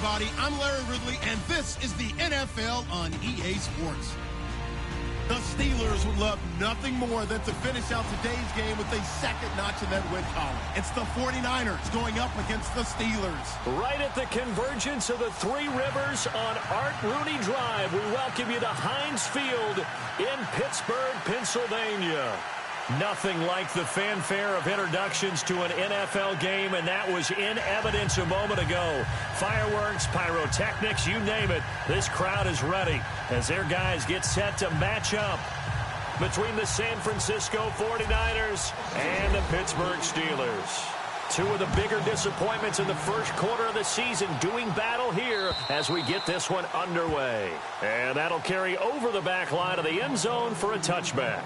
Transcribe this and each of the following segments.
everybody. I'm Larry Ridley, and this is the NFL on EA Sports. The Steelers would love nothing more than to finish out today's game with a second notch in that win column. It's the 49ers going up against the Steelers. Right at the convergence of the Three Rivers on Art Rooney Drive, we welcome you to Heinz Field in Pittsburgh, Pennsylvania. Nothing like the fanfare of introductions to an NFL game, and that was in evidence a moment ago. Fireworks, pyrotechnics, you name it. This crowd is ready as their guys get set to match up between the San Francisco 49ers and the Pittsburgh Steelers. Two of the bigger disappointments in the first quarter of the season doing battle here as we get this one underway. And that'll carry over the back line of the end zone for a touchback.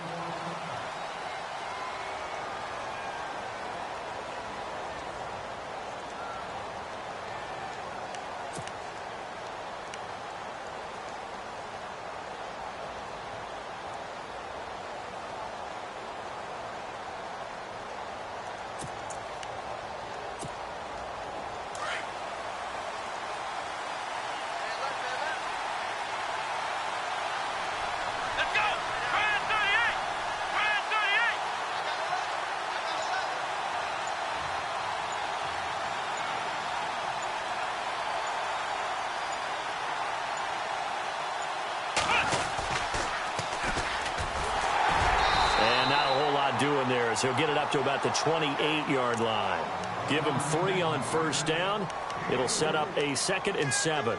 Doing there is he'll get it up to about the 28-yard line. Give him 3 on first down. It'll set up a 2nd and 7.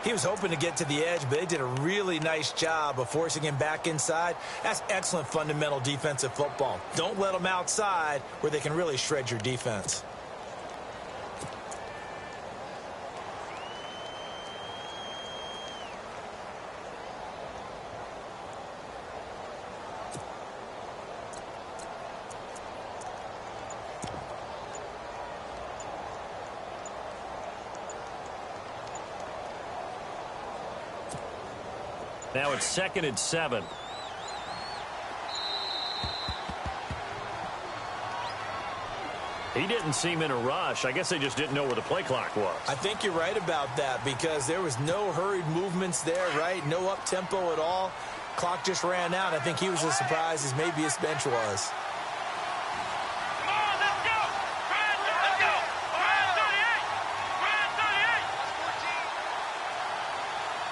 He was hoping to get to the edge, but they did a really nice job of forcing him back inside. That's excellent fundamental defensive football. Don't let them outside where they can really shred your defense. Now it's 2nd and 7. He didn't seem in a rush. I guess they just didn't know where the play clock was. I think you're right about that because there was no hurried movements there, right? No up-tempo at all. Clock just ran out. I think he was as surprised as maybe his bench was.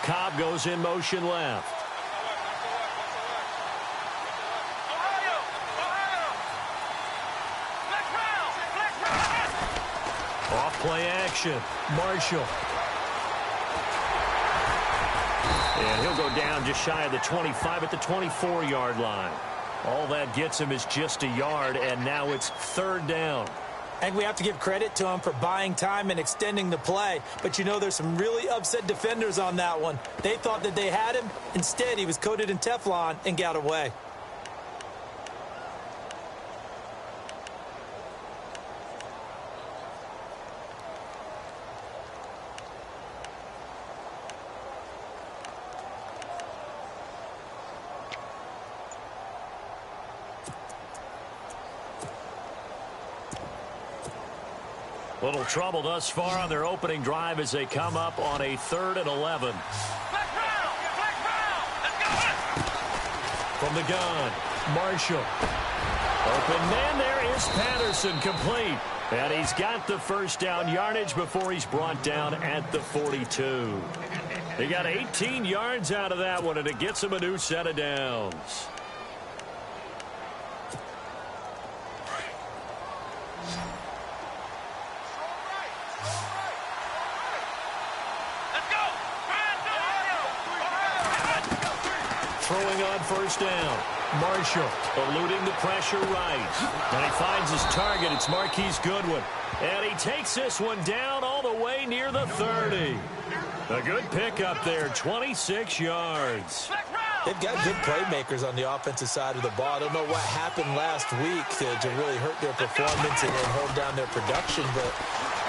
Cobb goes in motion left. Off play action. Marshall. And he'll go down just shy of the 25 at the 24-yard line. All that gets him is just a yard, and now it's 3rd down. And we have to give credit to him for buying time and extending the play. But, you know, there's some really upset defenders on that one. They thought that they had him. Instead, he was coated in Teflon and got away. Little trouble thus far on their opening drive as they come up on a 3rd and 11. From the gun, Marshall. Open man, there is Patterson, complete. And he's got the first down yardage before he's brought down at the 42. He got 18 yards out of that one, and it gets him a new set of downs. Throwing on first down. Marshall eluding the pressure right. And he finds his target. It's Marquise Goodwin. And he takes this one down all the way near the 30. A good pickup there, 26 yards. They've got good playmakers on the offensive side of the ball. I don't know what happened last week to really hurt their performance and hold down their production, but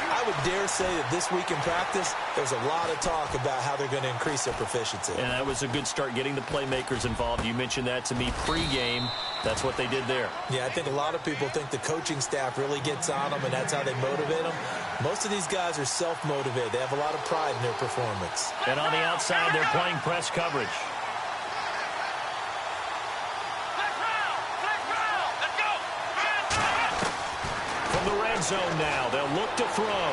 I would dare say that this week in practice, there's a lot of talk about how they're going to increase their proficiency. And that was a good start getting the playmakers involved. You mentioned that to me pregame. That's what they did there. Yeah, I think a lot of people think the coaching staff really gets on them, and that's how they motivate them. Most of these guys are self-motivated. They have a lot of pride in their performance. And on the outside, they're playing press coverage. From the red zone now, they'll look to throw.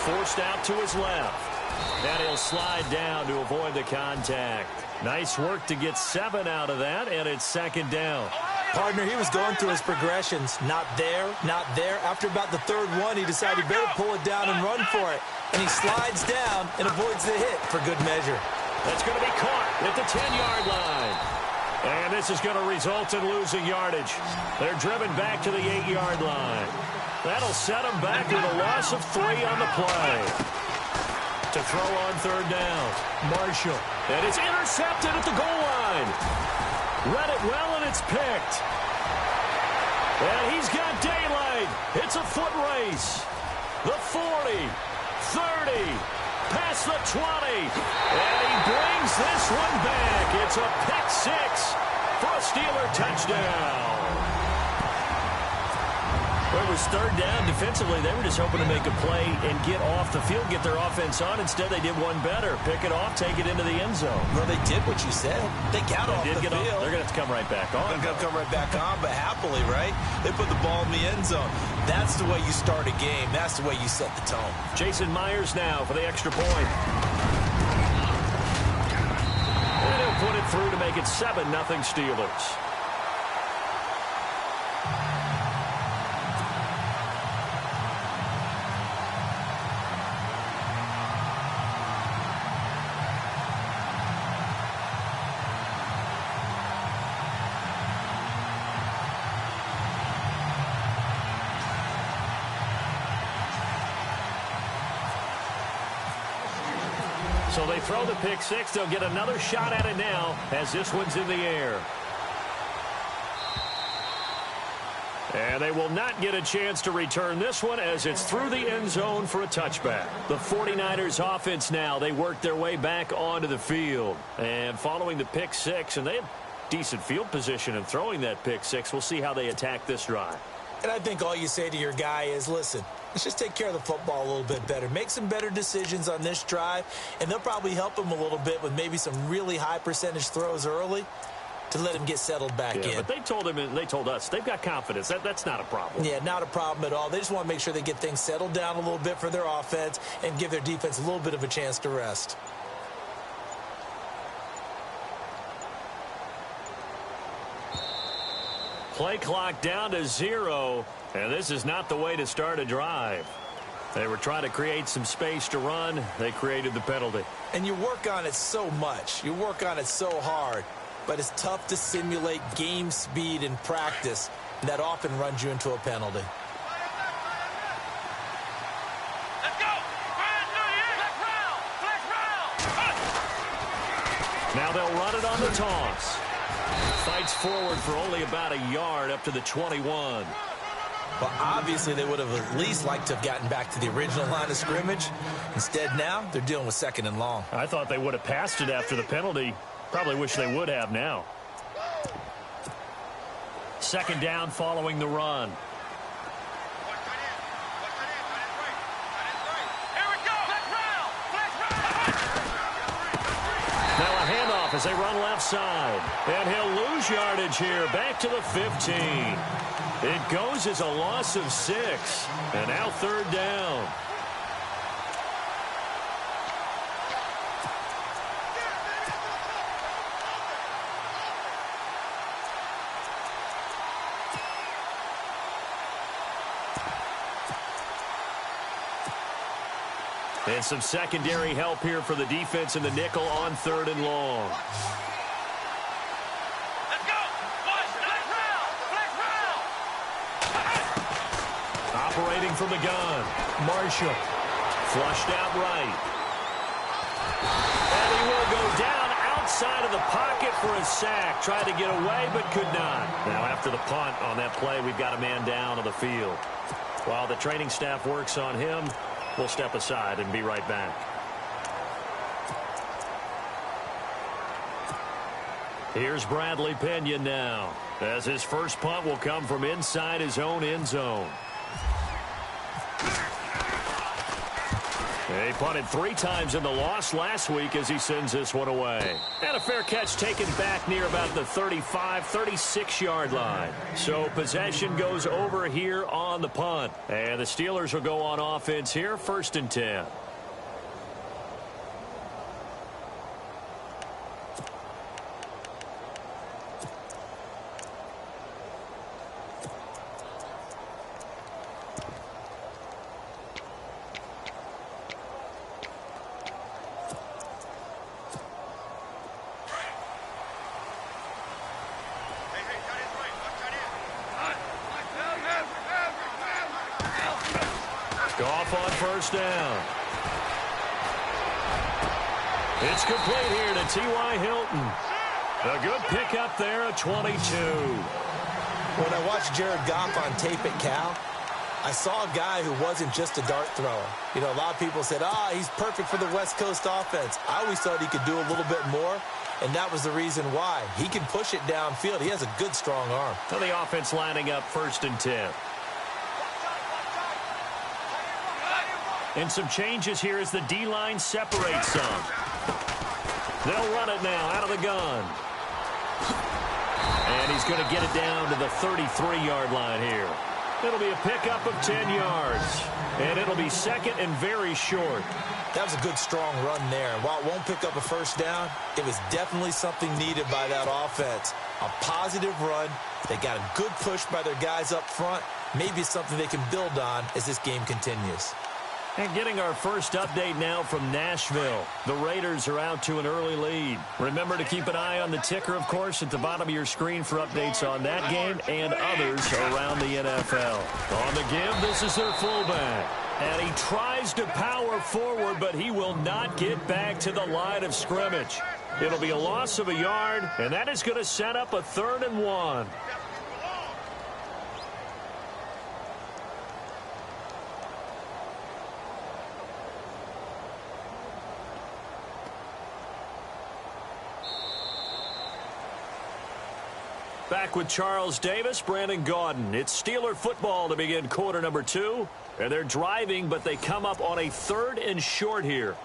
Forced out to his left. And he'll slide down to avoid the contact. Nice work to get 7 out of that, and it's second down. Partner, he was going through his progressions. Not there, not there. After about the third one, he decided he better pull it down and run for it. And he slides down and avoids the hit for good measure. That's going to be caught at the 10-yard line. And this is going to result in losing yardage. They're driven back to the 8-yard line. That'll set them back with a loss of 3 on the play. To throw on third down, Marshall. And it's intercepted at the goal line. Read it well, and it's picked. And he's got daylight. It's a foot race. The 40, 30, past the 20. And he brings this one back. It's a pick 6 for a Steeler touchdown. It was third down. Defensively, they were just hoping to make a play and get off the field, get their offense on. Instead, they did one better. Pick it off, take it into the end zone. Well, they did what you said. They got off the field. They're going to have to come right back on. They're going to come right back on, but happily, right? They put the ball in the end zone. That's the way you start a game. That's the way you set the tone. Jason Myers now for the extra point. And he'll put it through to make it 7-0 Steelers. So they throw the pick 6. They'll get another shot at it now as this one's in the air. And they will not get a chance to return this one as it's through the end zone for a touchback. The 49ers offense now, they work their way back onto the field. And following the pick 6, and they have decent field position in throwing that pick 6. We'll see how they attack this drive. And I think all you say to your guy is, listen, let's just take care of the football a little bit better. Make some better decisions on this drive, and they'll probably help him a little bit with maybe some really high percentage throws early to let him get settled back in. But they told him, and they told us, they've got confidence. That's not a problem. Yeah, not a problem at all. They just want to make sure they get things settled down a little bit for their offense and give their defense a little bit of a chance to rest. Play clock down to 0, and this is not the way to start a drive. They were trying to create some space to run. They created the penalty. And you work on it so much. You work on it so hard. But it's tough to simulate game speed in practice. And that often runs you into a penalty. Let's go! Now they'll run it on the toss. Fights forward for only about a yard up to the 21. Well, obviously, they would have at least liked to have gotten back to the original line of scrimmage. Instead, now, they're dealing with second and long. I thought they would have passed it after the penalty. Probably wish they would have now. Second down following the run. Now a handoff as they run left side. And he'll lose yardage here. Back to the 15. It goes as a loss of 6. And now third down. And some secondary help here for the defense in the nickel on third and long. Let's go! Flash round! Operating from the gun. Marshall. Flushed out right. And he will go down outside of the pocket for a sack. Tried to get away, but could not. Now after the punt on that play, we've got a man down on the field. While the training staff works on him, we'll step aside and be right back. Here's Bradley Pena now, as his first punt will come from inside his own end zone. He punted 3 times in the loss last week as he sends this one away. And a fair catch taken back near about the 35, 36-yard line. So possession goes over here on the punt. And the Steelers will go on offense here, 1st and 10. Goff on 1st down. It's complete here to T.Y. Hilton. A good pickup there at 22. When I watched Jared Goff on tape at Cal, I saw a guy who wasn't just a dart thrower. You know, a lot of people said, he's perfect for the West Coast offense. I always thought he could do a little bit more, and that was the reason why. He can push it downfield. He has a good, strong arm. So the offense lining up 1st and 10. And some changes here as the D-line separates some. They'll run it now out of the gun. And he's going to get it down to the 33-yard line here. It'll be a pickup of 10 yards. And it'll be 2nd and very short. That was a good, strong run there. And while it won't pick up a 1st down, it was definitely something needed by that offense. A positive run. They got a good push by their guys up front. Maybe it's something they can build on as this game continues. And getting our first update now from Nashville. The Raiders are out to an early lead. Remember to keep an eye on the ticker, of course, at the bottom of your screen for updates on that game and others around the NFL. On the give, this is their fullback. And he tries to power forward, but he will not get back to the line of scrimmage. It'll be a loss of a yard, and that is going to set up a 3rd and 1. Back with Charles Davis, Brandon Gaudin. It's Steeler football to begin quarter number 2. And they're driving, but they come up on a 3rd and short here.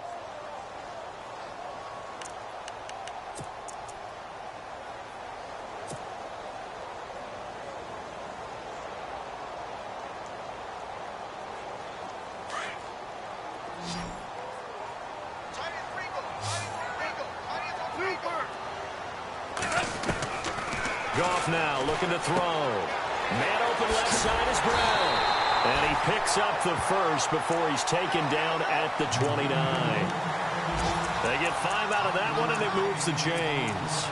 Goff now looking to throw. Man open left side is Brown. And he picks up the first before he's taken down at the 29. They get 5 out of that one, and it moves the chains.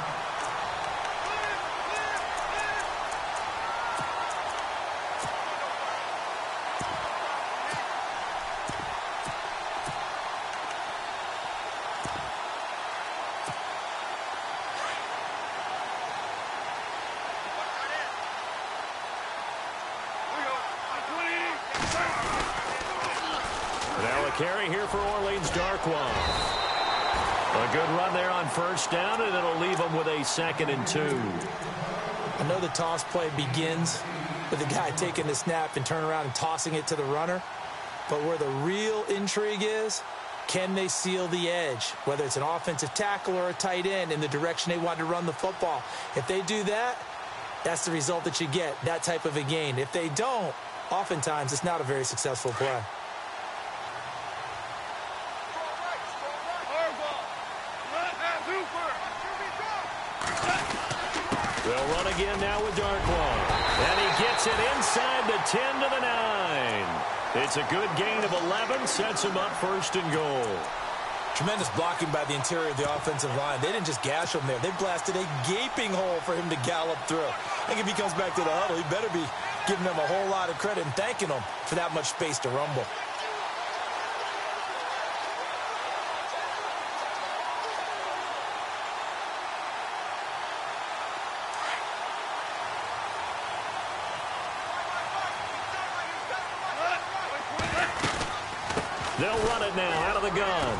Carry here for Orleans Darkwa. A good run there on 1st down, and it'll leave them with a 2nd and 2. I know the toss play begins with the guy taking the snap and turn around and tossing it to the runner. But where the real intrigue is, can they seal the edge? Whether it's an offensive tackle or a tight end in the direction they want to run the football. If they do that, that's the result that you get, that type of a gain. If they don't, oftentimes it's not a very successful play. They'll run again now with Darkwa. And he gets it inside the 10 to the 9. It's a good gain of 11, sets him up 1st and goal. Tremendous blocking by the interior of the offensive line. They didn't just gash him there. They blasted a gaping hole for him to gallop through. I think if he comes back to the huddle, he better be giving them a whole lot of credit and thanking them for that much space to rumble. They'll run it now out of the gun.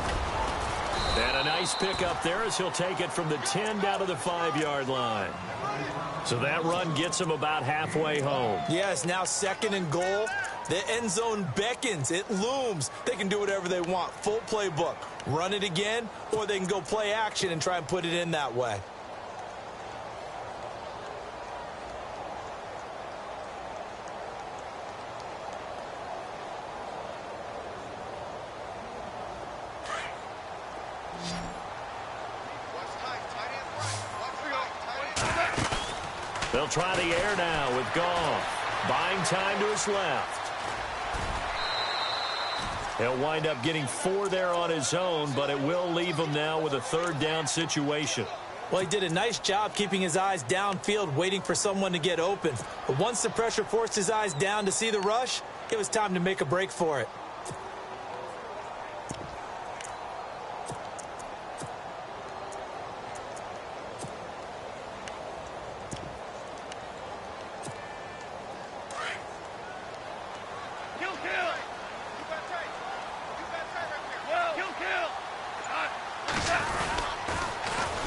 And a nice pickup there as he'll take it from the 10 down to the 5-yard line. So that run gets him about halfway home. Yeah, it's now 2nd and goal. The end zone beckons. It looms. They can do whatever they want. Full playbook. Run it again, or they can go play action and try and put it in that way. They'll try the air now with Goff. Buying time to his left. He'll wind up getting 4 there on his own, but it will leave him now with a 3rd down situation. Well, he did a nice job keeping his eyes downfield, waiting for someone to get open. But once the pressure forced his eyes down to see the rush, it was time to make a break for it.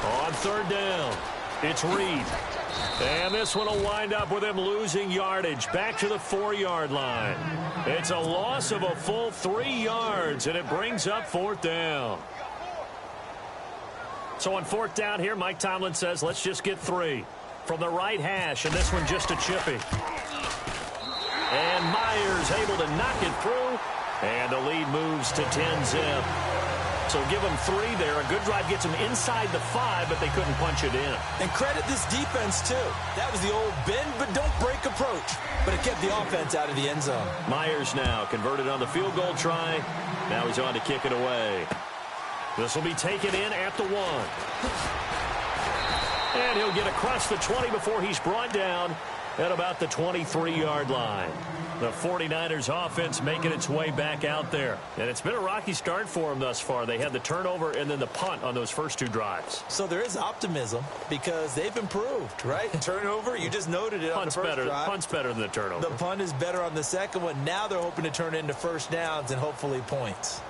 On 3rd down, it's Reed. And this one will wind up with him losing yardage back to the 4-yard line. It's a loss of a full 3 yards, and it brings up 4th down. So on 4th down here, Mike Tomlin says, let's just get 3. From the right hash, and this one just a chippy. And Myers able to knock it through, and the lead moves to 10-zip. So give them 3 there. A good drive gets them inside the 5, but they couldn't punch it in. And credit this defense, too. That was the old bend but don't break approach. But it kept the offense out of the end zone. Myers now converted on the field goal try. Now he's on to kick it away. This will be taken in at the 1. And he'll get across the 20 before he's brought down at about the 23-yard line. The 49ers offense making its way back out there. And it's been a rocky start for them thus far. They had the turnover and then the punt on those first 2 drives. So there is optimism because they've improved, right? Turnover, you just noted it on the first drive. Punt's better than the turnover. The punt is better on the second one. Now they're hoping to turn it into first downs and hopefully points.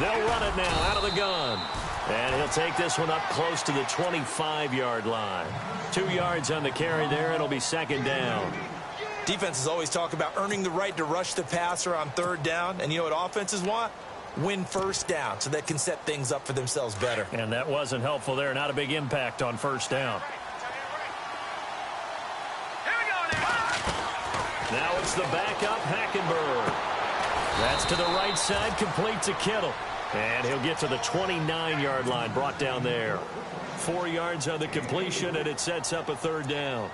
They'll run it now out of the gun. And he'll take this one up close to the 25-yard line. 2 yards on the carry there. It'll be 2nd down. Defenses always talk about earning the right to rush the passer on 3rd down. And you know what offenses want? Win first down so they can set things up for themselves better. And that wasn't helpful there. Not a big impact on 1st down. Now it's the backup, Hackenberg. That's to the right side, complete to Kittle. And he'll get to the 29-yard line, brought down there. 4 yards on the completion, and it sets up a 3rd down.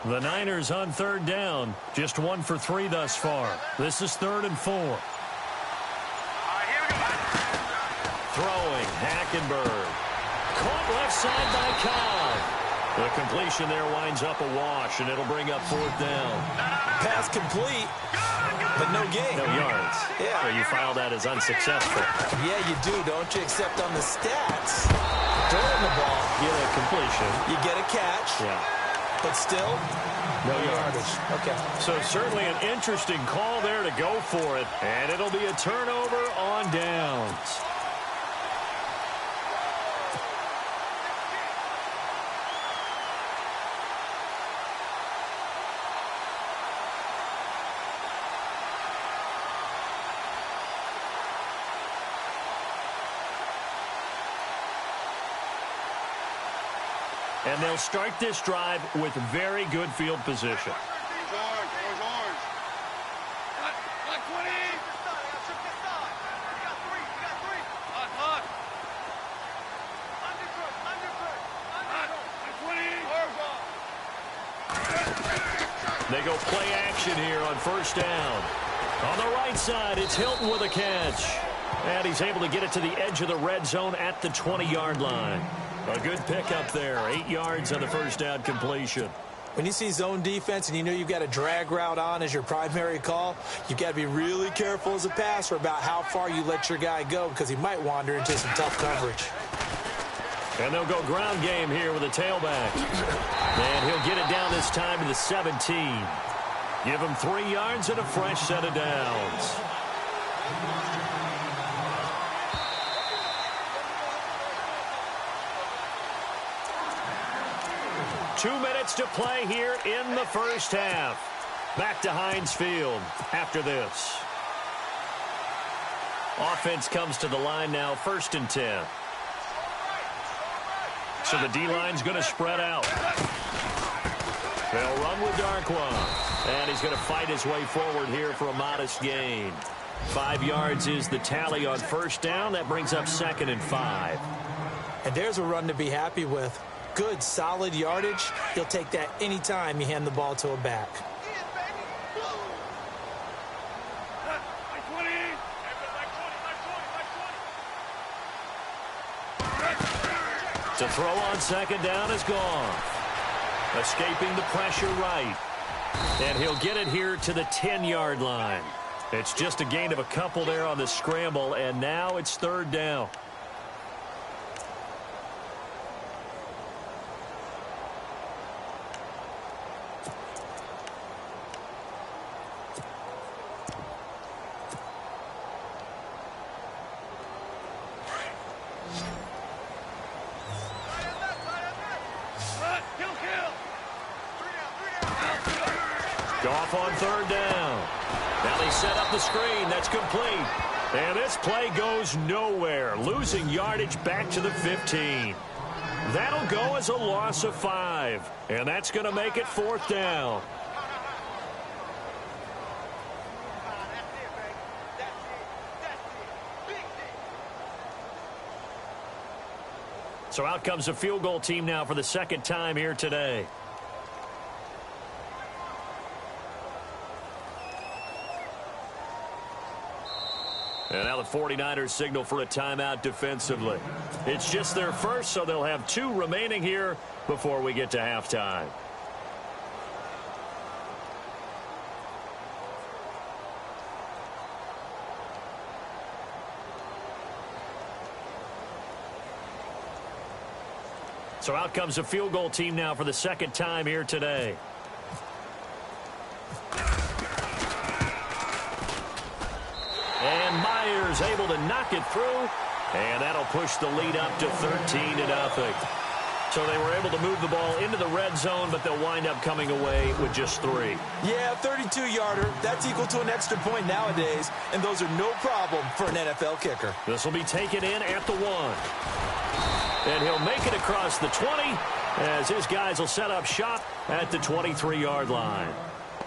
The Niners on 3rd down. Just 1 for 3 thus far. This is 3rd and 4. Throwing, Hackenberg. Caught left side by Cobb. The completion there winds up a wash, and it'll bring up 4th down. Pass complete, but no gain. No yards. Yeah. So you file that as unsuccessful. Yeah, you do, don't you? Except on the stats. Throwing the ball. You get a completion. You get a catch. Yeah. But still, no yardage. Okay. So certainly an interesting call there to go for it. And it'll be a turnover on downs. And they'll start this drive with very good field position. They go play action here on first down. On the right side, it's Hilton with a catch. And he's able to get it to the edge of the red zone at the 20-yard line. A good pickup there. 8 yards on the first down completion. When you see zone defense and you know you've got a drag route on as your primary call, you've got to be really careful as a passer about how far you let your guy go because he might wander into some tough coverage. And they'll go ground game here with a tailback. And he'll get it down this time to the 17. Give him 3 yards and a fresh set of downs. Two minutes to play here in the first half. Back to Heinz Field after this. Offense comes to the line now, 1st and 10. So the D-line's going to spread out. They'll run with Darkwa. And he's going to fight his way forward here for a modest gain. 5 yards is the tally on first down. That brings up 2nd and 5. And there's a run to be happy with. Good, solid yardage. He'll take that anytime you hand the ball to a back. To throw on 2nd down is gone. Escaping the pressure right. And he'll get it here to the 10-yard line. It's just a gain of a couple there on the scramble, and now it's 3rd down. Goff on 3rd down. Now they set up the screen. That's complete. And this play goes nowhere. Losing yardage back to the 15. That'll go as a loss of 5. And that's going to make it 4th down. So out comes a field goal team now for the 2nd time here today. And now the 49ers signal for a timeout defensively. It's just their first, so they'll have 2 remaining here before we get to halftime. So out comes a field goal team now for the 2nd time here today. And Myers able to knock it through, and that'll push the lead up to 13-0. So they were able to move the ball into the red zone, but they'll wind up coming away with just 3. Yeah, 32-yarder. That's equal to an extra point nowadays, and those are no problem for an NFL kicker. This will be taken in at the 1. And he'll make it across the 20 as his guys will set up shop at the 23-yard line.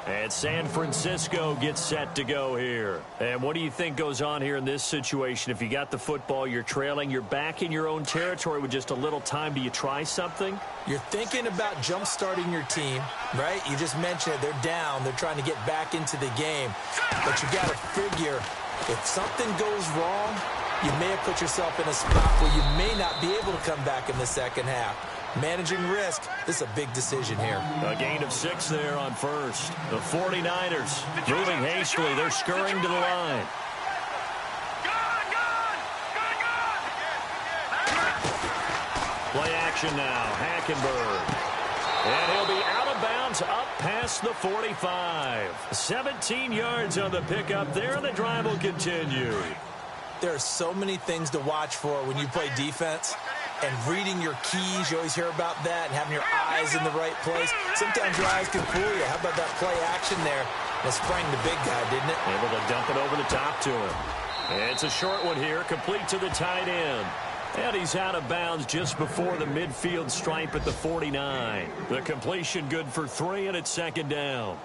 And San Francisco gets set to go here. And what do you think goes on here in this situation? If you got the football, you're trailing, you're back in your own territory with just a little time. Do you try something? You're thinking about jump-starting your team, right? You just mentioned it. They're down. They're trying to get back into the game. But you got to figure if something goes wrong, you may have put yourself in a spot where you may not be able to come back in the second half. Managing risk, this is a big decision here. A gain of 6 there on first. The 49ers moving hastily. They're scurrying to the line. Play action now. Hackenberg. And he'll be out of bounds up past the 45. 17 yards on the pickup there, and the drive will continue. There are so many things to watch for when you play defense. And reading your keys, you always hear about that, and having your eyes in the right place. Sometimes your eyes can fool you. How about that play action there? It sprang the big guy, didn't it? Able to dump it over the top to him. And it's a short one here, complete to the tight end. And he's out of bounds just before the midfield stripe at the 49. The completion good for 3, and it's 2nd down.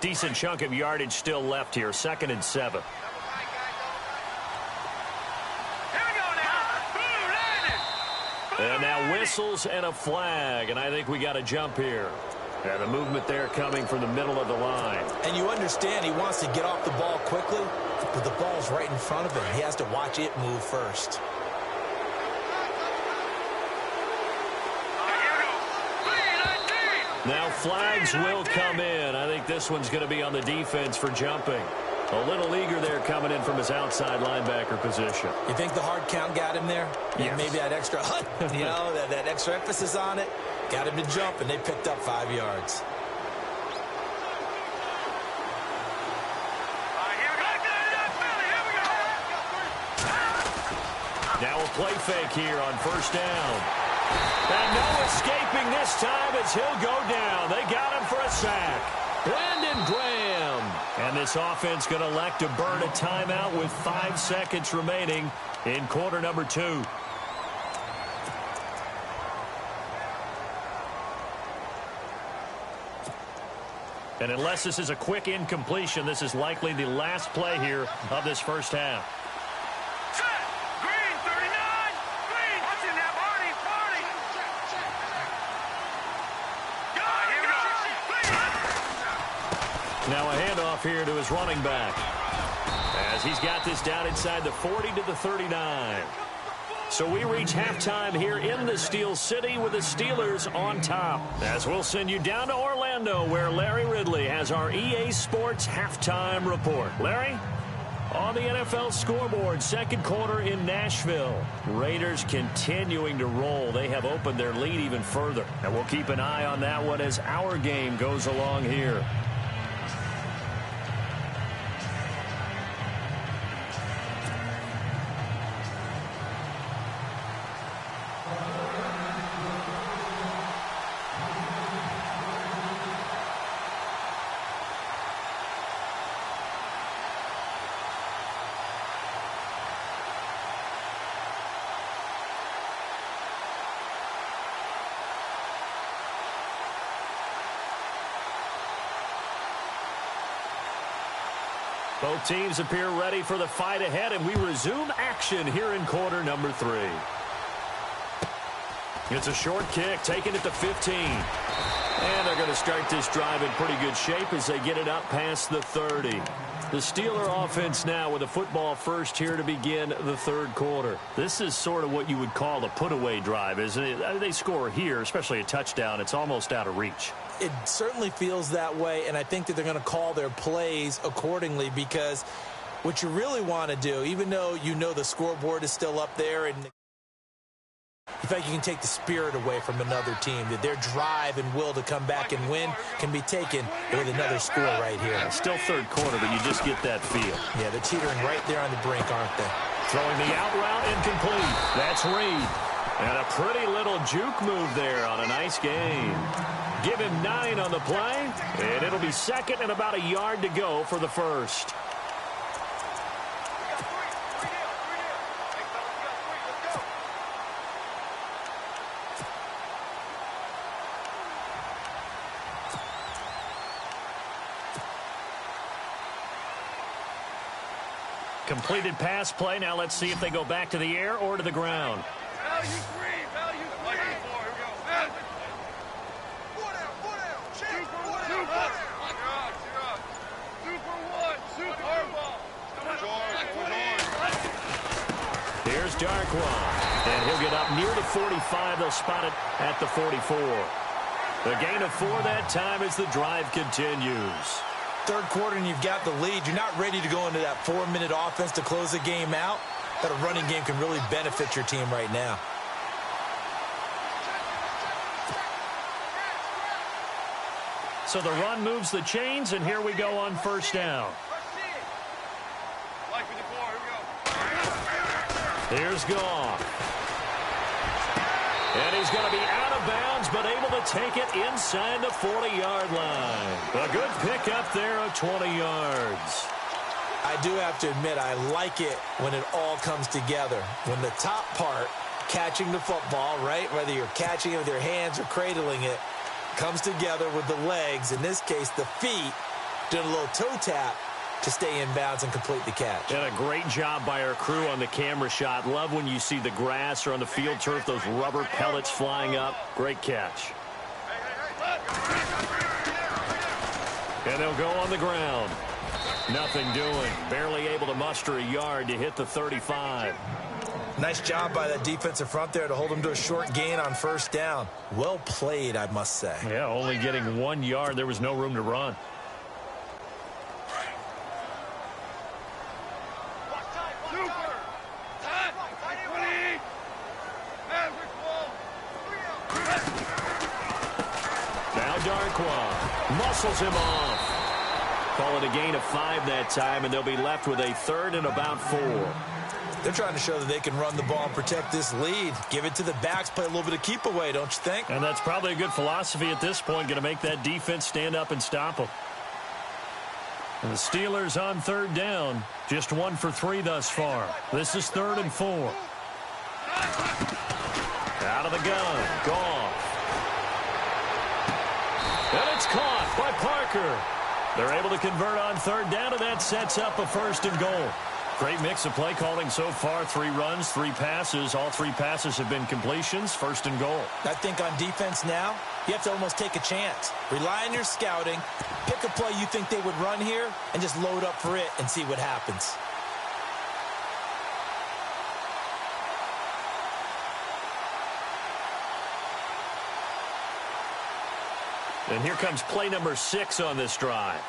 decent chunk of yardage still left here. 2nd and 7. And now whistles and a flag, and I think we got a jump here. And the movement there coming from the middle of the line. And you understand he wants to get off the ball quickly, but the ball's right in front of him. He has to watch it move first. Now flags will come in. I think this one's going to be on the defense for jumping. A little eager there coming in from his outside linebacker position. You think the hard count got him there? Yes. Maybe that extra that extra emphasis on it got him to jump, and they picked up 5 yards. Now a play fake here on 1st down. And no escaping this time as he'll go down. They got him for a sack. Brandon Graham. And this offense going to elect to burn a timeout with 5 seconds remaining in quarter number 2. And unless this is a quick incompletion, this is likely the last play here of this first half. Now a handoff here to his running back as he's got this down inside the 40 to the 39. So we reach halftime here in the Steel City with the Steelers on top. As we'll send you down to Orlando where Larry Ridley has our EA Sports halftime report. Larry? On the NFL scoreboard, 2nd quarter in Nashville. Raiders continuing to roll. They have opened their lead even further. And we'll keep an eye on that one as our game goes along here. Both teams appear ready for the fight ahead, and we resume action here in quarter number 3. It's a short kick, taking it to 15. And they're going to start this drive in pretty good shape as they get it up past the 30. The Steeler offense now with a football first here to begin the 3rd quarter. This is sort of what you would call a put-away drive, isn't it? They score here, especially a touchdown. It's almost out of reach. It certainly feels that way, and I think that they're going to call their plays accordingly because what you really want to do, even though you know the scoreboard is still up there, and in fact you can take the spirit away from another team, that their drive and will to come back and win can be taken with another score right here. Yeah, still 3rd quarter, but you just get that feel. Yeah, they're teetering right there on the brink, aren't they? Throwing the out route incomplete. That's Reed. And a pretty little juke move there on a nice game. Give him 9 on the play, and it'll be 2nd and about a yard to go for the 1st. Completed pass play. Now let's see if they go back to the air or to the ground. Value 3, value 3. Here we go. Here's Darkwa, and he'll get up near the 45. They'll spot it at the 44. The gain of 4 that time as the drive continues. 3rd quarter and you've got the lead. You're not ready to go into that 4-minute offense to close the game out. But a running game can really benefit your team right now. So the run moves the chains, and here we go on 1st down. Here's Goff. And he's going to be out of bounds, but able to take it inside the 40-yard line. A good pickup there of 20 yards. I do have to admit, I like it when it all comes together. When the top part, catching the football, right, whether you're catching it with your hands or cradling it, comes together with the legs, in this case the feet, Did a little toe tap to stay in bounds and complete the catch. And a great job by our crew on the camera shot. Love when you see the grass or on the field turf, those rubber pellets flying up. Great catch. And they'll go on the ground. Nothing doing. Barely able to muster a yard to hit the 35. Nice job by that defensive front there to hold them to a short gain on first down. Well played, I must say. Yeah, only getting 1 yard. There was no room to run. Now Darkwa muscles him off. Call it a gain of 5 that time, and they'll be left with a 3rd and about 4. They're trying to show that they can run the ball and protect this lead. Give it to the backs, play a little bit of keep away, don't you think? And that's probably a good philosophy at this point, going to make that defense stand up and stop them. And the Steelers on 3rd down, just 1 for 3 thus far. This is 3rd and 4. Out of the gun, Goff. And it's caught by Parker. They're able to convert on 3rd down, and that sets up a 1st and goal. Great mix of play calling so far. 3 runs, 3 passes. All 3 passes have been completions. 1st and goal. I think on defense now, you have to almost take a chance. Rely on your scouting. Pick a play you think they would run here and just load up for it and see what happens. And here comes play number 6 on this drive.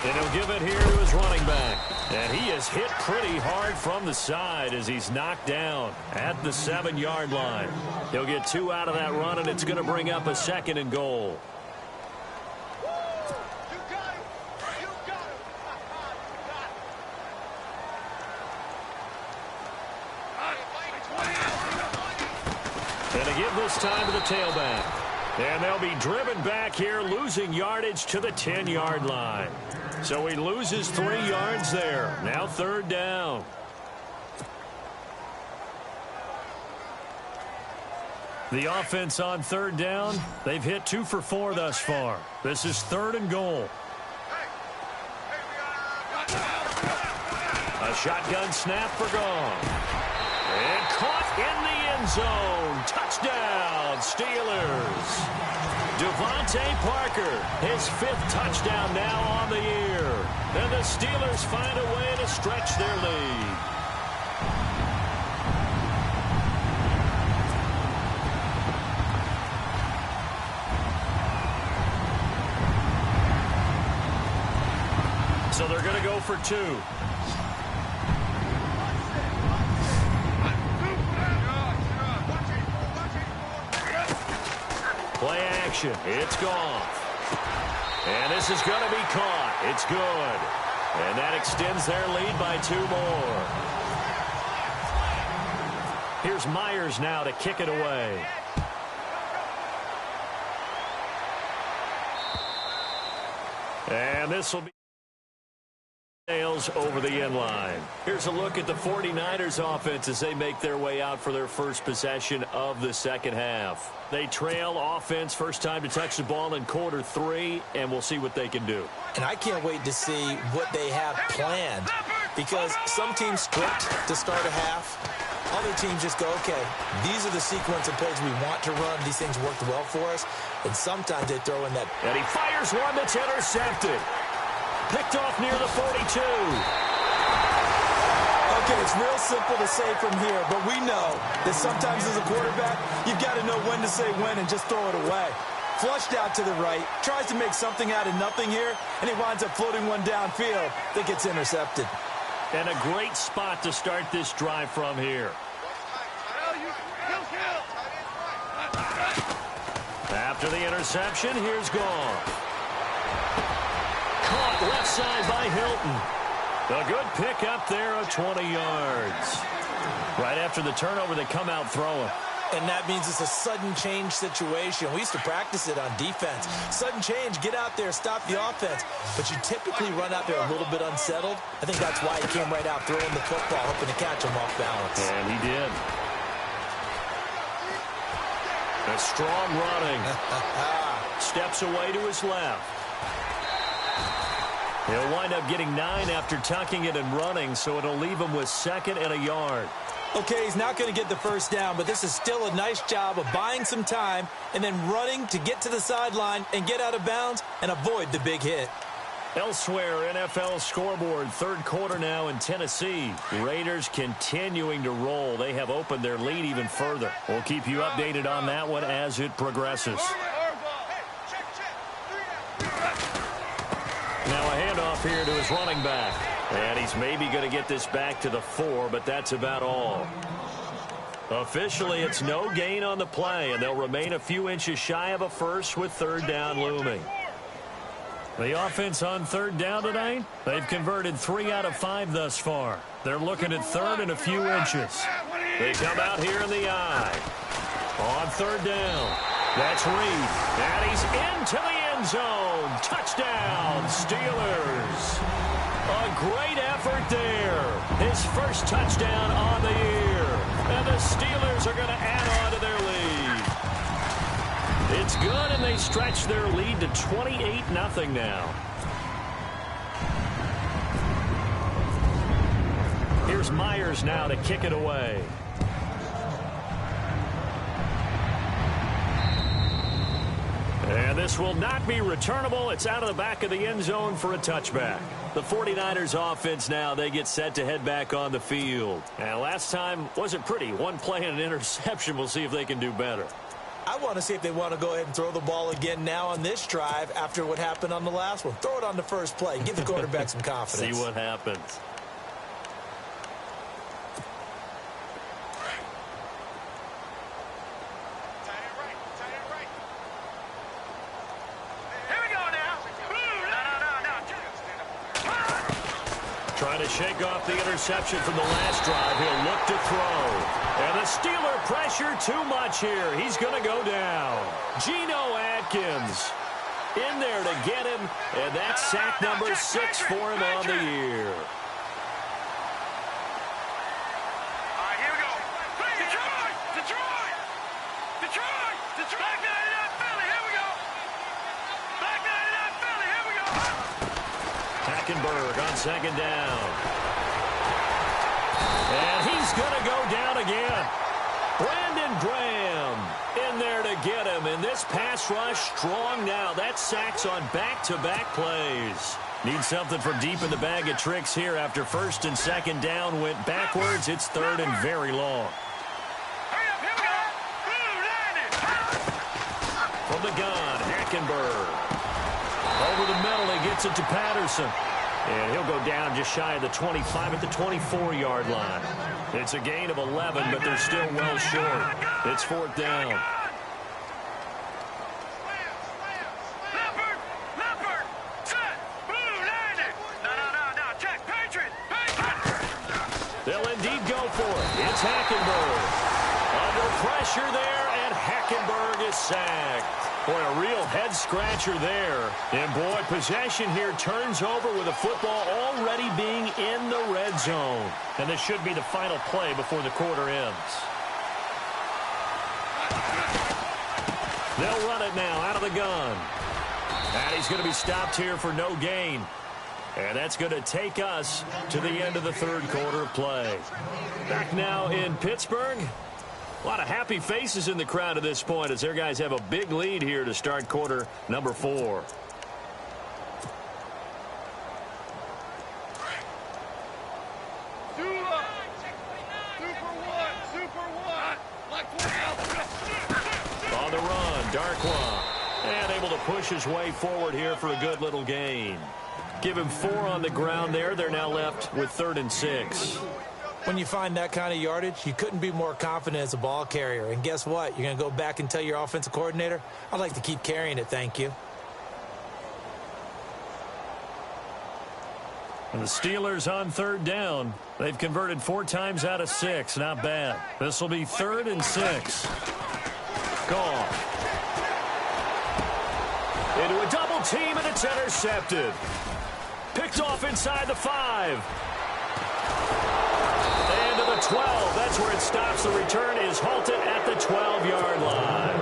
And he'll give it here to his running back. And he is hit pretty hard from the side as he's knocked down at the 7-yard line. He'll get 2 out of that run, and it's going to bring up a 2nd and goal. And to give this time to the tailback. And they'll be driven back here, losing yardage to the 10-yard line. So he loses 3 yards there. Now 3rd down. The offense on 3rd down, they've hit 2 for 4 thus far. This is 3rd and goal. A shotgun snap for Goff. And caught in the end zone. Touchdown, Steelers. Devontae Parker, his 5th touchdown now on the year. And the Steelers find a way to stretch their lead. So they're going to go for 2. Play action. It's gone. And this is going to be caught. It's good. And that extends their lead by 2 more. Here's Myers now to kick it away. And this will be nails over the end line. Here's a look at the 49ers offense as they make their way out for their first possession of the second half. They trail offense first time to touch the ball in quarter 3, and we'll see what they can do. And I can't wait to see what they have planned, because some teams script to start a half. Other teams just go, okay, these are the sequence of plays we want to run. These things worked well for us. And sometimes they throw in that. And he fires one that's intercepted. Picked off near the 42. Okay, it's real simple to say from here, but we know that sometimes as a quarterback, you've got to know when to say when and just throw it away. Flushed out to the right, tries to make something out of nothing here, and he winds up floating one downfield that gets intercepted. And a great spot to start this drive from here. After the interception, here's Goff. Caught left side by Hilton. A good pick up there of 20 yards. Right after the turnover, they come out throwing. And that means it's a sudden change situation. We used to practice it on defense. Sudden change, get out there, stop the offense. But you typically run out there a little bit unsettled. I think that's why he came right out throwing the football, hoping to catch him off balance. And he did. A strong running. Steps away to his left. He'll wind up getting 9 after tucking it and running, so it'll leave him with 2nd and a yard. Okay, he's not going to get the first down, but this is still a nice job of buying some time and then running to get to the sideline and get out of bounds and avoid the big hit. Elsewhere, NFL scoreboard, 3rd quarter now in Tennessee. Raiders continuing to roll. They have opened their lead even further. We'll keep you updated on that one as it progresses. Now a handoff here to his running back. And he's maybe going to get this back to the 4, but that's about all. Officially, it's no gain on the play, and they'll remain a few inches shy of a first with 3rd down looming. The offense on 3rd down tonight, they've converted 3 out of 5 thus far. They're looking at 3rd and a few inches. They come out here in the eye. On 3rd down, that's Reed. And he's into the end zone. Touchdown, Steelers. A great effort there. His first touchdown on the year. And the Steelers are going to add on to their lead. It's good, and they stretch their lead to 28-0 now. Here's Myers now to kick it away. And this will not be returnable. It's out of the back of the end zone for a touchback. The 49ers offense now, they get set to head back on the field. And last time wasn't pretty. 1 play and an interception. We'll see if they can do better. I want to see if they want to go ahead and throw the ball again now on this drive after what happened on the last one. Throw it on the first play. Give the quarterback some confidence. See what happens. Trying to shake off the interception from the last drive. He'll look to throw. And the Steeler pressure too much here. He's going to go down. Geno Atkins in there to get him. And that's sack number 6 for him on the year. Hackenberg on 2nd down. And he's going to go down again. Brandon Graham in there to get him. And this pass rush strong now. That's sacks on back-to-back plays. Need something from deep in the bag of tricks here after 1st and 2nd down went backwards. It's 3rd and very long. From the gun, Hackenberg. Over the middle, he gets it to Patterson. And he'll go down just shy of the 25 at the 24-yard line. It's a gain of 11, but they're still well short. It's 4th down. They'll indeed go for it. It's Hackenberg. Under pressure there, and Hackenberg is sacked. Boy, a real head-scratcher there. And, boy, possession here turns over with the football already being in the red zone. And this should be the final play before the quarter ends. They'll run it now out of the gun. And he's going to be stopped here for no gain. And that's going to take us to the end of the 3rd quarter of play. Back now in Pittsburgh. A lot of happy faces in the crowd at this point as their guys have a big lead here to start quarter number 4. On the run, Darkwa. And able to push his way forward here for a good little gain. Give him 4 on the ground there. They're now left with 3rd and 6. When you find that kind of yardage, you couldn't be more confident as a ball carrier. And guess what? You're going to go back and tell your offensive coordinator, I'd like to keep carrying it, thank you. And the Steelers on 3rd down. They've converted 4 times out of 6. Not bad. This will be 3rd and 6. Gone. Into a double team, and it's intercepted. Picked off inside the 5. And to the the 12. That's where it stops. The return is halted at the 12-yard line.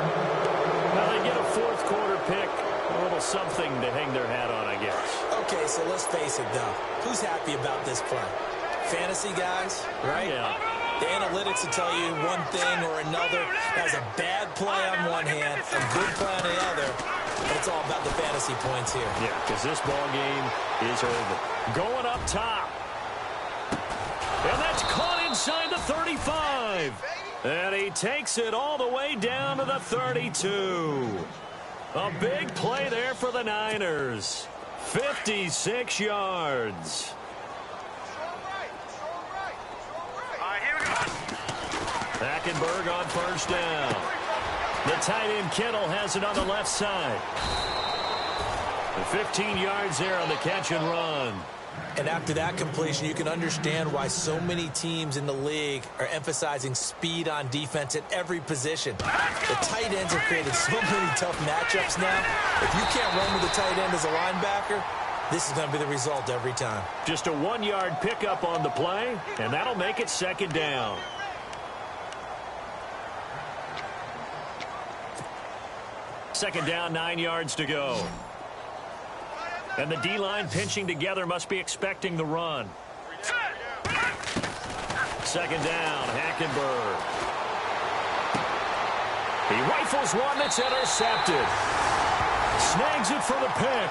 Now they get a fourth quarter pick. A little something to hang their hat on, I guess. Okay, so let's face it, though. Who's happy about this play? Fantasy guys, right? Yeah. The analytics will tell you one thing or another. That's a bad play on one hand, a good play on the other. But it's all about the fantasy points here. Yeah, because this ball game is over. Going up top. And that's caught inside the 35. And he takes it all the way down to the 32. A big play there for the Niners. 56 yards. Hackenberg on first down. The tight end Kittle has it on the left side. And 15 yards there on the catch and run. And after that completion, you can understand why so many teams in the league are emphasizing speed on defense at every position. The tight ends have created so many tough matchups now. If you can't run with the tight end as a linebacker, this is going to be the result every time. Just a 1-yard pickup on the play, and that'll make it second down. Second down, 9 yards to go. And the D-line pinching together must be expecting the run. Second down, Hackenberg. He rifles one that's intercepted. Snags it for the pick.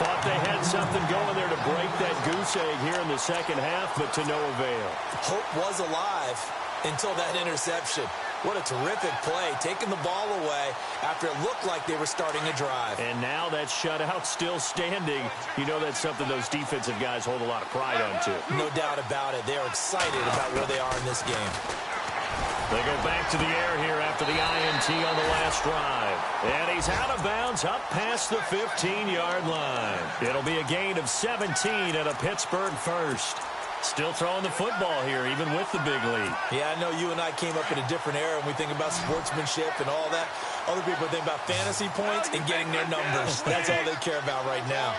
Thought they had something going there to break that goose egg here in the second half, but to no avail. Hope was alive until that interception. What a terrific play, taking the ball away after it looked like they were starting a drive. And now that shutout still standing. You know that's something those defensive guys hold a lot of pride on, too. No doubt about it. They're excited about where they are in this game. They go back to the air here after the INT on the last drive. And he's out of bounds up past the 15-yard line. It'll be a gain of 17 and a Pittsburgh first. Still throwing the football here, even with the big lead. Yeah, I know you and I came up in a different era and we think about sportsmanship and all that. Other people think about fantasy points and getting their numbers. That's all they care about right now.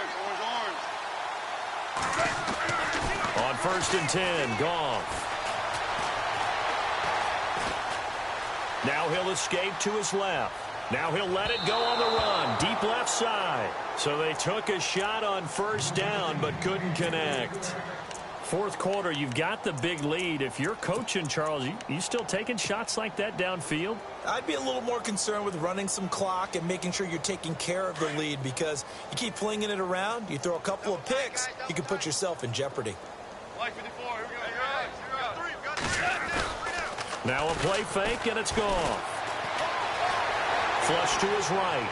On first and 10, Goff. Now he'll escape to his left. Now he'll let it go on the run, deep left side. So they took a shot on first down but couldn't connect. Fourth quarter, you've got the big lead. If you're coaching, Charles, you still taking shots like that downfield? I'd be a little more concerned with running some clock and making sure you're taking care of the lead, because you keep flinging it around, you throw a couple of picks, you can put yourself in jeopardy. Now a play fake, and it's gone. Flush to his right.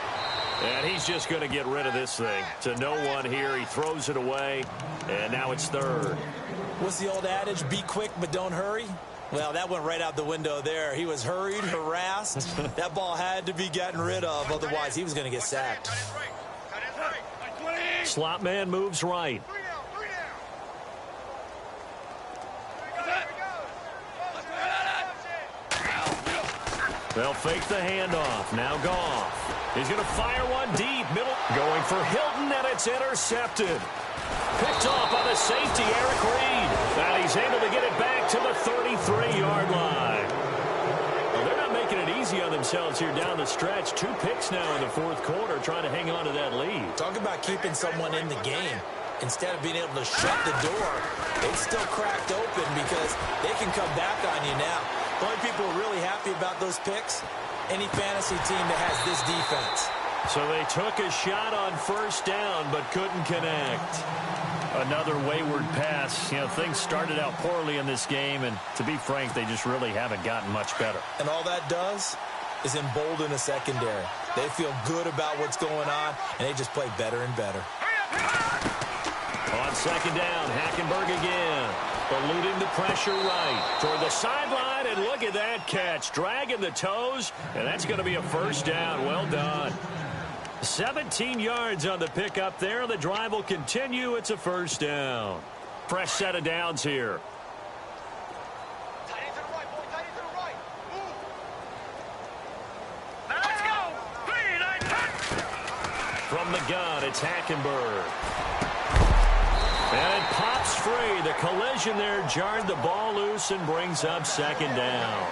And he's just going to get rid of this thing. To no one here. He throws it away, and now it's third. What's the old adage? Be quick, but don't hurry? Well, that went right out the window there. He was hurried, harassed. That ball had to be gotten rid of. Otherwise, he was going to get sacked. Slot man moves right. They'll fake the handoff. Now Goff. He's going to fire one deep. Middle. Going for Hilton, and it's intercepted. Picked off by the safety, Eric Reed. And he's able to get it back to the 33-yard line. Well, they're not making it easy on themselves here down the stretch. 2 picks now in the fourth quarter, trying to hang on to that lead. Talk about keeping someone in the game. Instead of being able to shut the door, it's still cracked open because they can come back on you now. The only people who are really happy about those picks, any fantasy team that has this defense. So they took a shot on first down but couldn't connect. Another wayward pass. You know, things started out poorly in this game, and to be frank, they just really haven't gotten much better. And all that does is embolden a secondary. They feel good about what's going on, and they just play better and better. On second down, Hackenberg again. Eluding the pressure right toward the sideline, and look at that catch. Dragging the toes, and that's going to be a first down. Well done. 17 yards on the pickup there. The drive will continue. It's a first down. Fresh set of downs here. From the gun, it's Hackenberg. And it pops free. The collision there jarred the ball loose and brings up second down.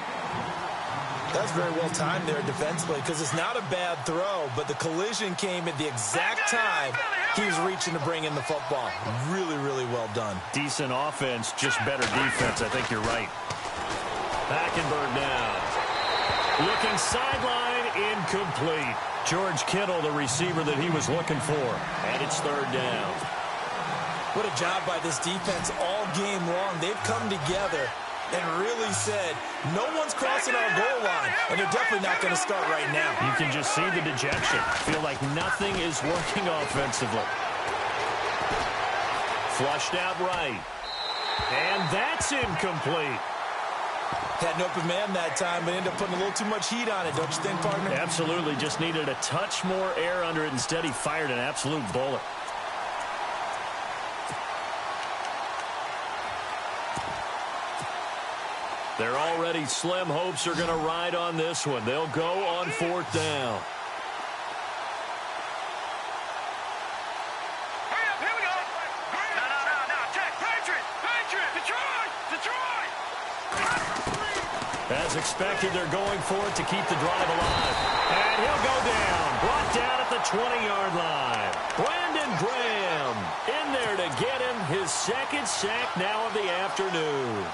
That's very well timed there defensively because it's not a bad throw, but the collision came at the exact time he was reaching to bring in the football. Really, really well done. Decent offense, just better defense. I think you're right. Hackenberg now. Looking sideline, incomplete. George Kittle, the receiver that he was looking for. And it's third down. What a job by this defense all game long. They've come together and really said, no one's crossing our goal line, and they're definitely not going to start right now. You can just see the dejection. Feel like nothing is working offensively. Flushed out right. And that's incomplete. Had an open man that time, but ended up putting a little too much heat on it, don't you think, partner? Absolutely. Just needed a touch more air under it. Instead, he fired an absolute bullet. They're already slim hopes are going to ride on this one. They'll go on fourth down. Hurry up, here we go. No. Check. Patriot. Detroit. As expected, they're going for it to keep the drive alive. And he'll go down. Brought down at the 20-yard line. Brandon Graham in there to get him his second sack now of the afternoon.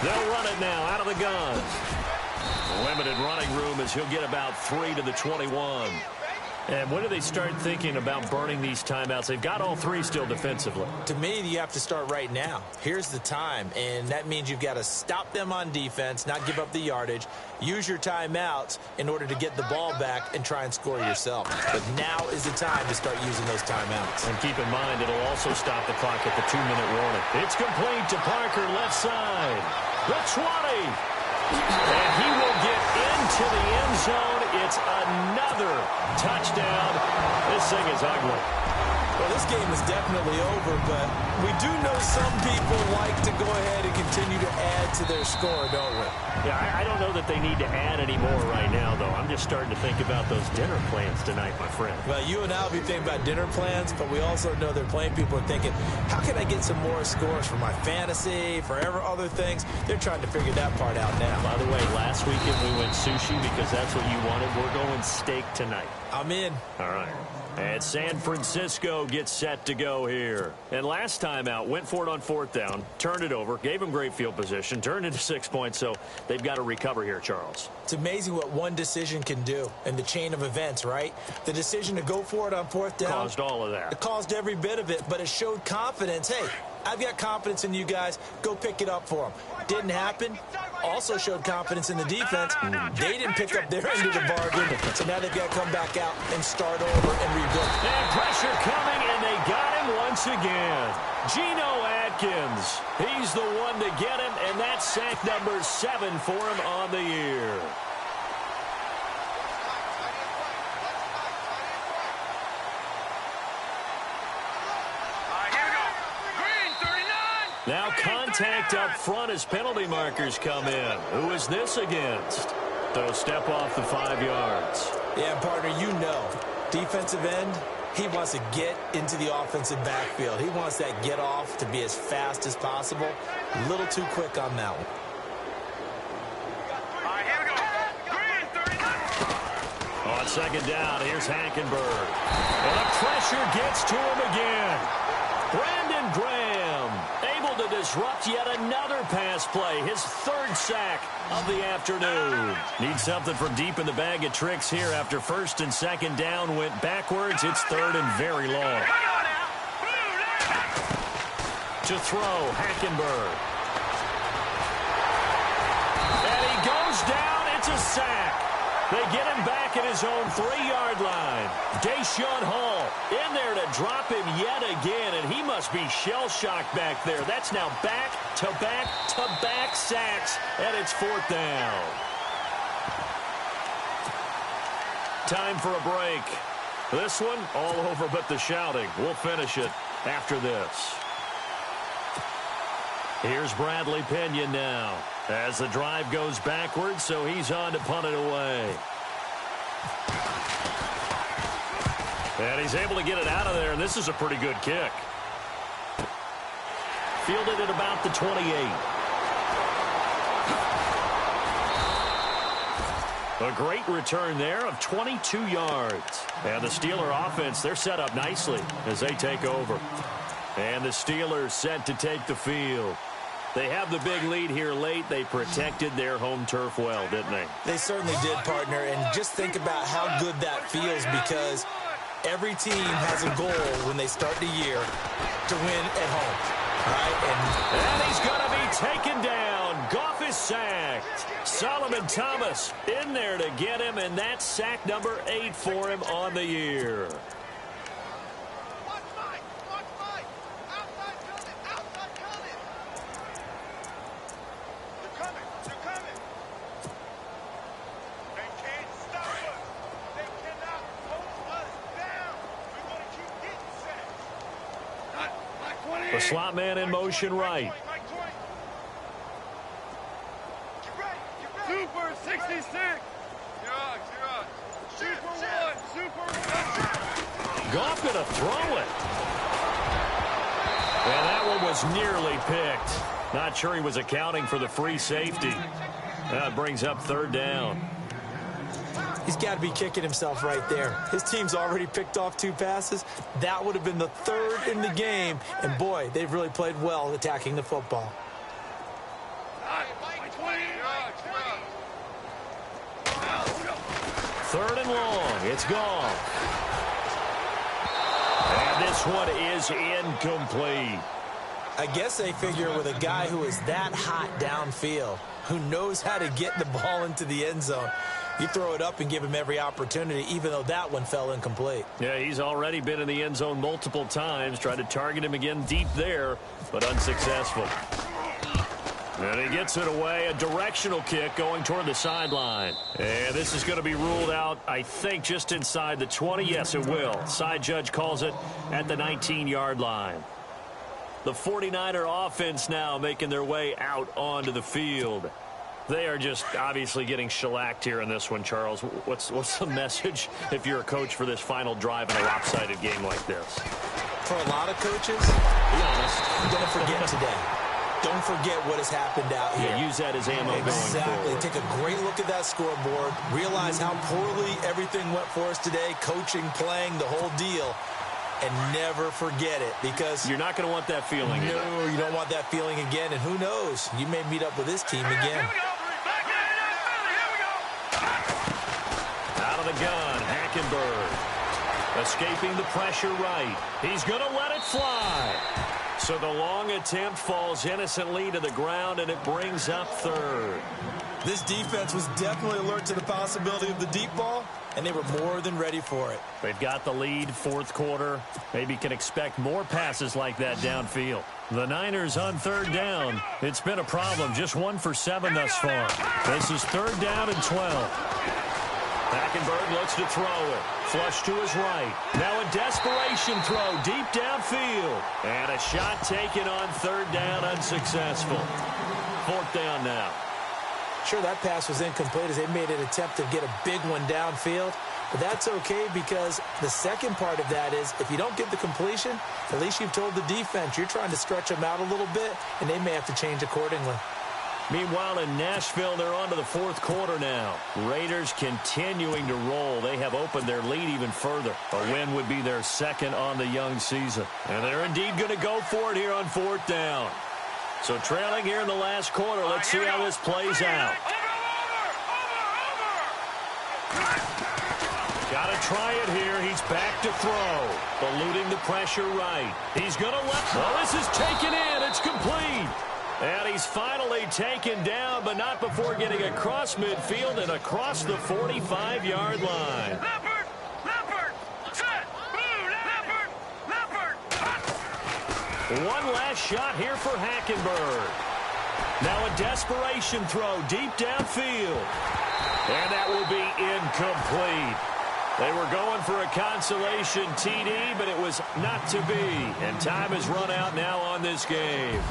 They'll run it now out of the gun. Limited running room as he'll get about 3 to the 21. And when do they start thinking about burning these timeouts? They've got all 3 still defensively. To me, you have to start right now. Here's the time, and that means you've got to stop them on defense, not give up the yardage, use your timeouts in order to get the ball back and try and score yourself. But now is the time to start using those timeouts. And keep in mind, it'll also stop the clock at the 2-minute warning. It's complete to Parker, left side. The 20. And he will get into the end zone. It's another touchdown. This thing is ugly. Well, this game is definitely over, but we do know some people like to go ahead and continue to add to their score, don't we? Yeah, I don't know that they need to add any more right now, though. I'm just starting to think about those dinner plans tonight, my friend. Well, you and I will be thinking about dinner plans, but we also know they're playing people are thinking, how can I get some more scores for my fantasy, for other things? They're trying to figure that part out now. By the way, last weekend we went sushi because that's what you wanted. We're going steak tonight. I'm in. All right. And San Francisco gets set to go here. And last time out, went for it on fourth down, turned it over, gave them great field position, turned into 6 points, so they've got to recover here, Charles. It's amazing what one decision can do in the chain of events, right? The decision to go for it on fourth down. Caused all of that. It caused every bit of it, but it showed confidence. Hey, I've got confidence in you guys. Go pick it up for them. Didn't happen. Also showed confidence in the defense. They didn't pick up their end of the bargain, so now they've got to come back out and start over and rebuild. And pressure coming, and they got him once again. Geno Atkins. He's the one to get him, and that's sack number 7 for him on the year. Now contact up front as penalty markers come in. Who is this against? They'll step off the 5 yards. Yeah, partner, you know, defensive end, he wants to get into the offensive backfield. He wants that get off to be as fast as possible. A little too quick on that one. On second down, here's Hackenberg. And the pressure gets to him again. Brandon Graham able to disrupt yet another pass play. His 3rd sack of the afternoon. Need something from deep in the bag of tricks here after first and second down went backwards. It's 3rd and very long. To throw, Hackenberg. And he goes down. It's a sack. They get him back at his own 3-yard line. Deshaun Hall in there to drop him yet again, and he must be shell-shocked back there. That's now back-to-back-to-back sacks, and it's 4th down. Time for a break. This one all over but the shouting. We'll finish it after this. Here's Bradley Pinion now as the drive goes backwards, so he's on to punt it away. And he's able to get it out of there, and this is a pretty good kick. Fielded at about the 28. A great return there of 22 yards. And the Steeler offense, they're set up nicely as they take over. And the Steelers set to take the field. They have the big lead here late. They protected their home turf well, didn't they? They certainly did, partner. And just think about how good that feels, because every team has a goal when they start the year to win at home. All right, and he's going to be taken down. Goff is sacked. Solomon Thomas in there to get him, and that's sack number 8 for him on the year. The slot man in motion right. Super 66. Super 1. Goff going to throw it. And that one was nearly picked. Not sure he was accounting for the free safety. That brings up 3rd down. He's got to be kicking himself right there. His team's already picked off 2 passes. That would have been the 3rd in the game. And, boy, they've really played well attacking the football. 3rd and long. It's gone. And this one is incomplete. I guess they figure with a guy who is that hot downfield, who knows how to get the ball into the end zone, you throw it up and give him every opportunity, even though that one fell incomplete. Yeah, he's already been in the end zone multiple times. Tried to target him again deep there, but unsuccessful. And he gets it away. A directional kick going toward the sideline. And this is going to be ruled out, I think, just inside the 20. Yes, it will. Side judge calls it at the 19-yard line. The 49er offense now making their way out onto the field. They are just obviously getting shellacked here in this one, Charles. What's the message if you're a coach for this final drive in a lopsided game like this? For a lot of coaches, be honest, don't forget today. Don't forget what has happened out here. Yeah, use that as ammo going forward. Take a great look at that scoreboard. Realize how poorly everything went for us today. Coaching, playing, the whole deal. And never forget it, because you're not going to want that feeling. No, you don't want that feeling again. And who knows? You may meet up with this team again. Out of the gun, Hackenberg. Escaping the pressure right. He's going to let it fly. So the long attempt falls innocently to the ground, and it brings up 3rd. This defense was definitely alert to the possibility of the deep ball, and they were more than ready for it. They've got the lead, 4th quarter. Maybe can expect more passes like that downfield. The Niners on 3rd down. It's been a problem. Just 1 for 7 thus far. This is 3rd down and 12. Hackenberg looks to throw it. Flush to his right. Now a desperation throw deep downfield. And a shot taken on 3rd down, unsuccessful. 4th down now. Sure, that pass was incomplete as they made an attempt to get a big one downfield. But that's okay, because the second part of that is if you don't get the completion, at least you've told the defense you're trying to stretch them out a little bit, and they may have to change accordingly. Meanwhile, in Nashville, they're on to the 4th quarter now. Raiders continuing to roll. They have opened their lead even further. A win would be their 2nd on the young season. And they're indeed going to go for it here on 4th down. So trailing here in the last quarter. Let's see how this plays out. Got to try it here. He's back to throw. Eluding the pressure right. He's going to let... Well, this is taken in. It's complete. And he's finally taken down, but not before getting across midfield and across the 45-yard line. Leopard! Leopard! Set! Blue! Leopard! Leopard! One last shot here for Hackenberg. Now a desperation throw deep downfield. And that will be incomplete. They were going for a consolation TD, but it was not to be. And time has run out now on this game.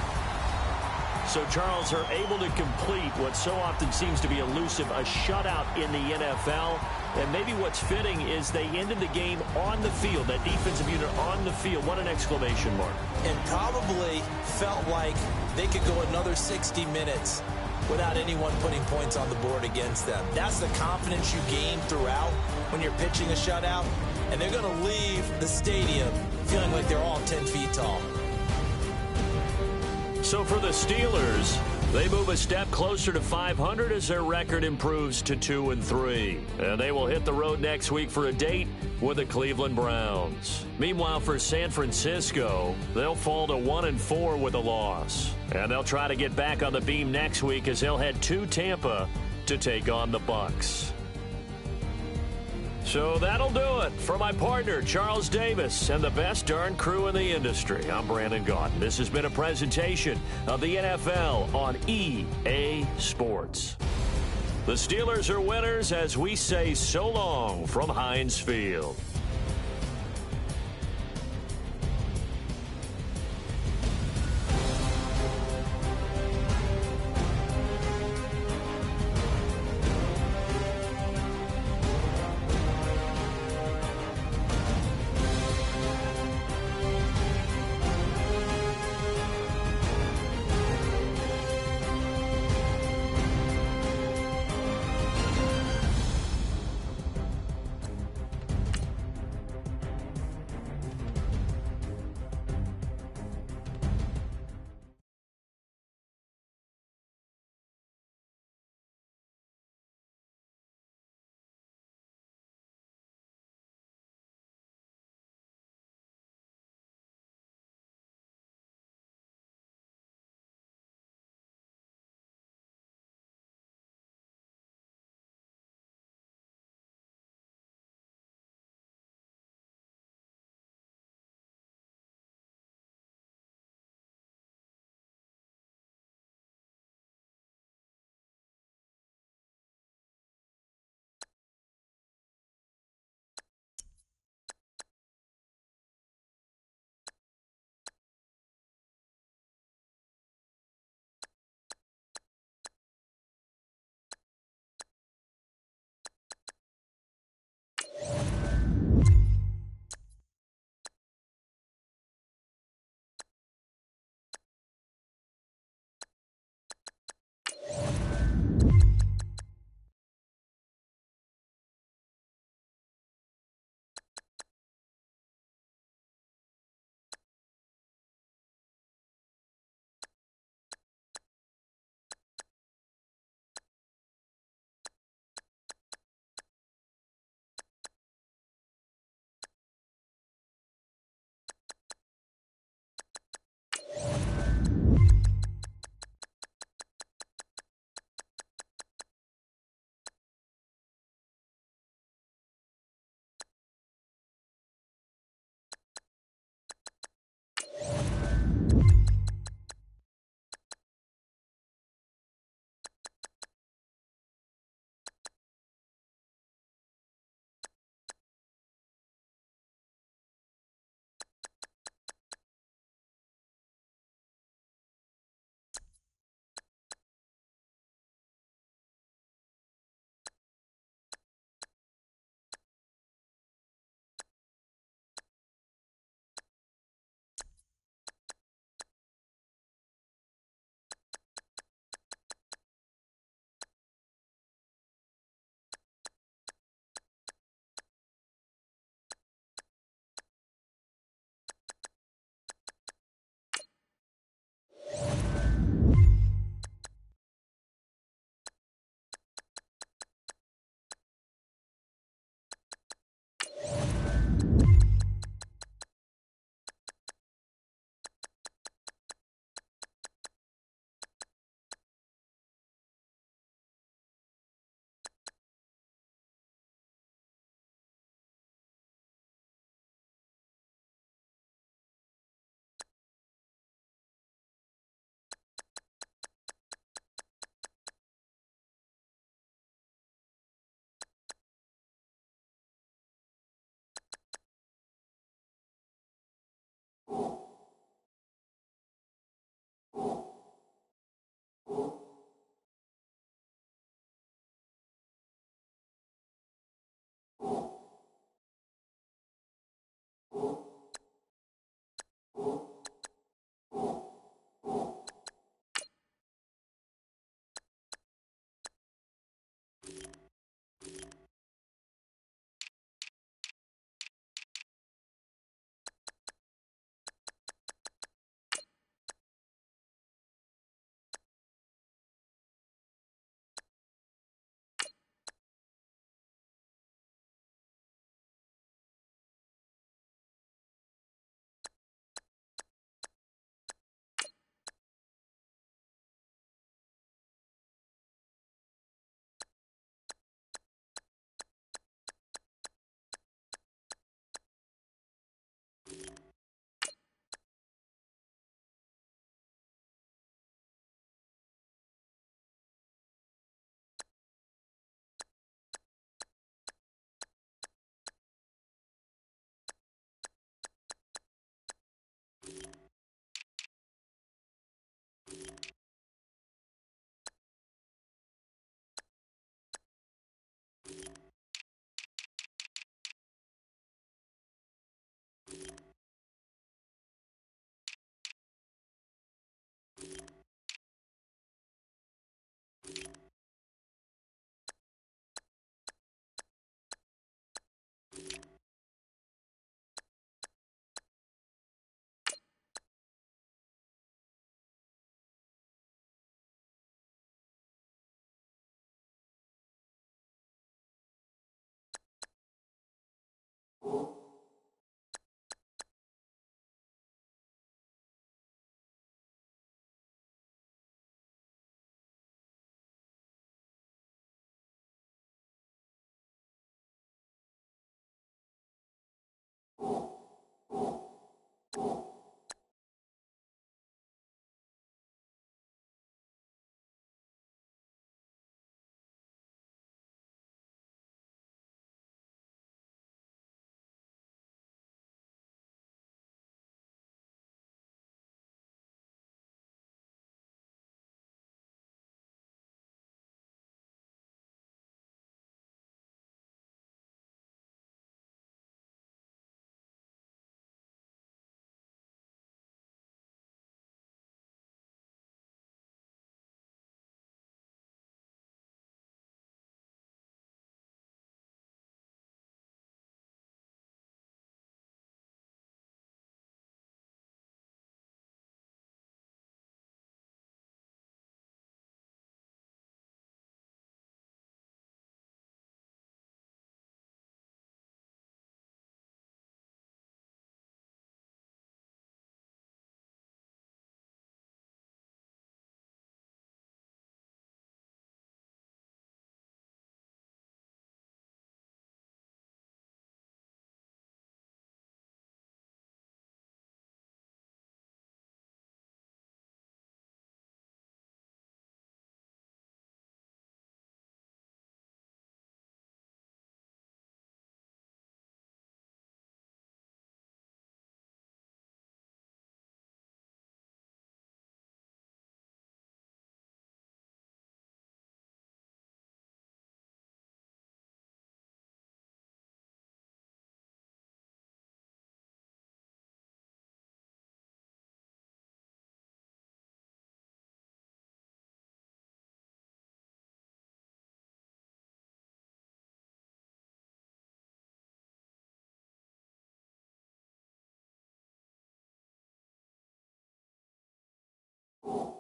So, Charles, are able to complete what so often seems to be elusive, a shutout in the NFL. And maybe what's fitting is they ended the game on the field, that defensive unit on the field. What an exclamation mark. And probably felt like they could go another 60 minutes without anyone putting points on the board against them. That's the confidence you gain throughout when you're pitching a shutout. And they're going to leave the stadium feeling like they're all 10 feet tall. So for the Steelers, they move a step closer to 500 as their record improves to 2-3. And they will hit the road next week for a date with the Cleveland Browns. Meanwhile, for San Francisco, they'll fall to 1-4 with a loss. And they'll try to get back on the beam next week as they'll head to Tampa to take on the Bucs. So that'll do it for my partner, Charles Davis, and the best darn crew in the industry. I'm Brandon Gaudin. This has been a presentation of the NFL on EA Sports. The Steelers are winners as we say so long from Heinz Field.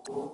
You